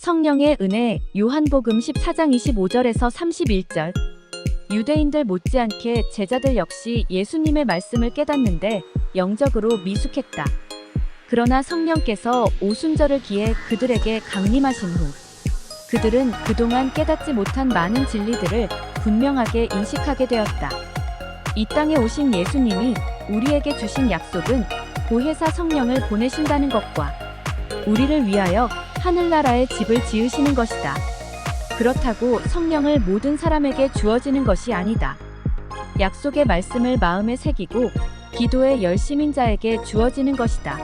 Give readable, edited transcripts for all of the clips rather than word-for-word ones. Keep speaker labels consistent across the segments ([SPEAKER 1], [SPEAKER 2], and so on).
[SPEAKER 1] 성령의 은혜, 요한복음 14장 25절에서 31절. 유대인들 못지않게 제자들 역시 예수님의 말씀을 깨닫는데 영적으로 미숙했다. 그러나 성령께서 오순절을 기해 그들에게 강림하신 후 그들은 그동안 깨닫지 못한 많은 진리들을 분명하게 인식하게 되었다. 이 땅에 오신 예수님이 우리에게 주신 약속은 보혜사 성령을 보내신다는 것과 우리를 위하여 하늘나라의 집을 지으시는 것이다. 그렇다고 성령을 모든 사람에게 주어지는 것이 아니다. 약속의 말씀을 마음에 새기고 기도의 열심인 자에게 주어지는 것이다.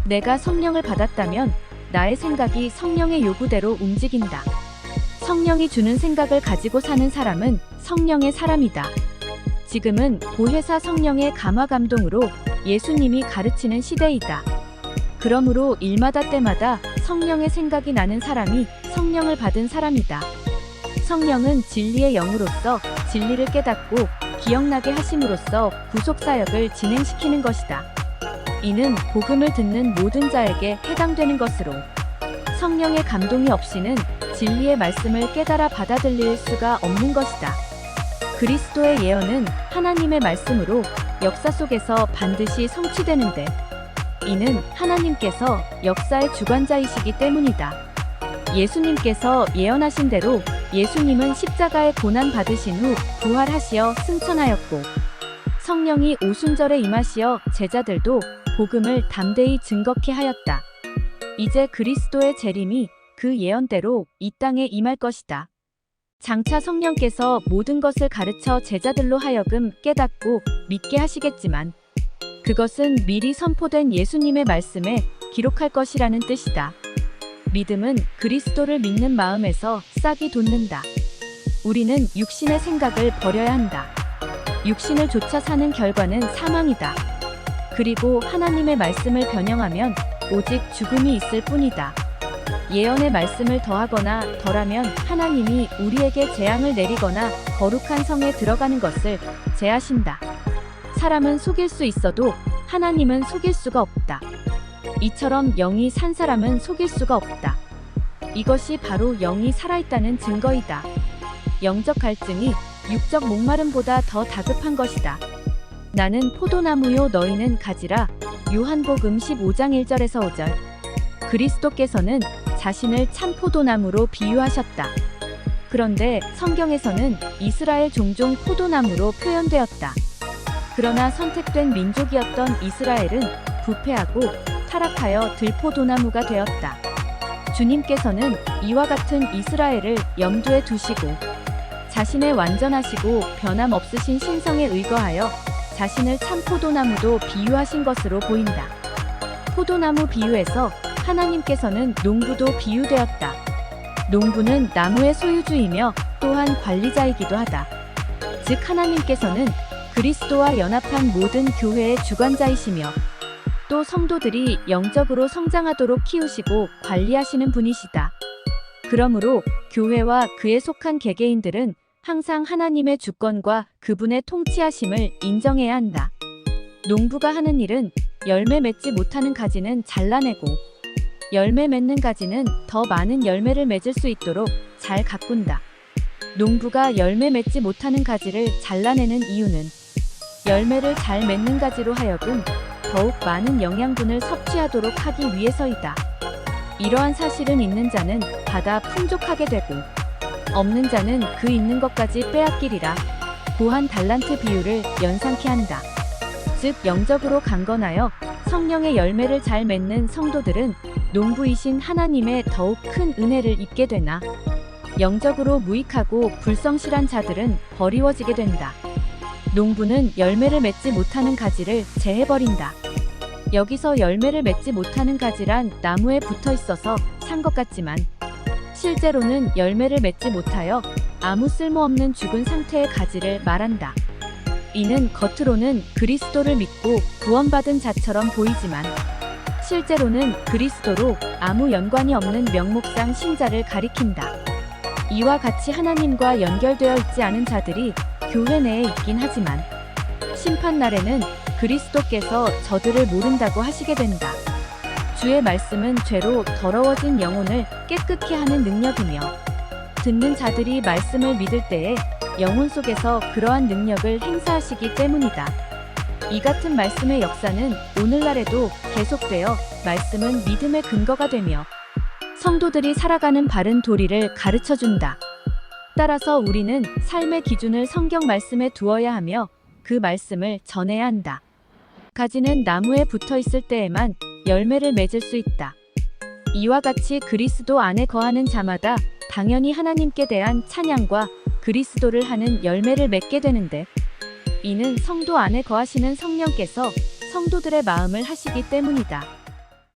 [SPEAKER 1] 내가 성령을 받았다면 나의 생각이 성령의 요구대로 움직인다. 성령이 주는 생각을 가지고 사는 사람은 성령의 사람이다. 지금은 보혜사 성령의 감화 감동으로 예수님이 가르치는 시대이다. 그러므로 일마다 때마다 성령의 생각이 나는 사람이 성령을 받은 사람이다. 성령은 진리의 영으로서 진리를 깨닫고 기억나게 하심으로써 구속사역을 진행시키는 것이다. 이는 복음을 듣는 모든 자에게 해당되는 것으로 성령의 감동이 없이는 진리의 말씀을 깨달아 받아들일 수가 없는 것이다. 그리스도의 예언은 하나님의 말씀으로 역사 속에서 반드시 성취되는데 이는 하나님께서 역사의 주관자이시기 때문이다. 예수님께서 예언하신 대로 예수님은 십자가의 고난 받으신 후 부활하시어 승천하였고 성령이 오순절에 임하시어 제자들도 복음을 담대히 증거케 하였다. 이제 그리스도의 재림이 그 예언대로 이 땅에 임할 것이다. 장차 성령께서 모든 것을 가르쳐 제자들로 하여금 깨닫고 믿게 하시겠지만 그것은 미리 선포된 예수님의 말씀에 기록할 것이라는 뜻이다. 믿음은 그리스도를 믿는 마음에서 싹이 돋는다. 우리는 육신의 생각을 버려야 한다. 육신을 좇아 사는 결과는 사망이다. 그리고 하나님의 말씀을 변형하면 오직 죽음이 있을 뿐이다. 예언의 말씀을 더하거나 덜하면 하나님이 우리에게 재앙을 내리거나 거룩한 성에 들어가는 것을 제하신다. 사람은 속일 수 있어도 하나님은 속일 수가 없다. 이처럼 영이 산 사람은 속일 수가 없다. 이것이 바로 영이 살아있다는 증거이다. 영적 갈증이 육적 목마름보다 더 다급한 것이다. 나는 포도나무요 너희는 가지라. 요한복음 15장 1절에서 5절. 그리스도께서는 자신을 참 포도나무로 비유하셨다. 그런데 성경에서는 이스라엘 종종 포도나무로 표현되었다. 그러나 선택된 민족이었던 이스라엘은 부패하고 타락하여 들포도나무가 되었다. 주님께서는 이와 같은 이스라엘을 염두에 두시고 자신의 완전하시고 변함없으신 신성에 의거하여 자신을 참 포도나무도 비유하신 것으로 보인다. 포도나무 비유에서 하나님께서는 농부도 비유되었다. 농부는 나무의 소유주이며 또한 관리자이기도 하다. 즉 하나님께서는 그리스도와 연합한 모든 교회의 주관자이시며 또 성도들이 영적으로 성장하도록 키우시고 관리하시는 분이시다. 그러므로 교회와 그에 속한 개개인들은 항상 하나님의 주권과 그분의 통치하심을 인정해야 한다. 농부가 하는 일은 열매 맺지 못하는 가지는 잘라내고 열매 맺는 가지는 더 많은 열매를 맺을 수 있도록 잘 가꾼다. 농부가 열매 맺지 못하는 가지를 잘라내는 이유는 열매를 잘 맺는 가지로 하여금 더욱 많은 영양분을 섭취하도록 하기 위해서이다. 이러한 사실은 있는 자는 받아 풍족하게 되고 없는 자는 그 있는 것까지 빼앗기리라. 고한 달란트 비유를 연상케 한다. 즉 영적으로 강건하여 성령의 열매를 잘 맺는 성도들은 농부이신 하나님의 더욱 큰 은혜를 입게 되나 영적으로 무익하고 불성실한 자들은 버리워지게 된다. 농부는 열매를 맺지 못하는 가지를 제해버린다. 여기서 열매를 맺지 못하는 가지란 나무에 붙어 있어서 산 것 같지만 실제로는 열매를 맺지 못하여 아무 쓸모없는 죽은 상태의 가지를 말한다. 이는 겉으로는 그리스도를 믿고 구원받은 자처럼 보이지만 실제로는 그리스도로 아무 연관이 없는 명목상 신자를 가리킨다. 이와 같이 하나님과 연결되어 있지 않은 자들이 교회 내에 있긴 하지만 심판날에는 그리스도께서 저들을 모른다고 하시게 된다. 주의 말씀은 죄로 더러워진 영혼을 깨끗게 하는 능력이며 듣는 자들이 말씀을 믿을 때에 영혼 속에서 그러한 능력을 행사하시기 때문이다. 이 같은 말씀의 역사는 오늘날에도 계속되어 말씀은 믿음의 근거가 되며 성도들이 살아가는 바른 도리를 가르쳐준다. 따라서 우리는 삶의 기준을 성경 말씀에 두어야 하며 그 말씀을 전해야 한다. 가지는 나무에 붙어 있을 때에만 열매를 맺을 수 있다. 이와 같이 그리스도 안에 거하는 자마다 당연히 하나님께 대한 찬양과 그리스도를 하는 열매를 맺게 되는데, 이는 성도 안에 거하시는 성령께서 성도들의 마음을 하시기 때문이다.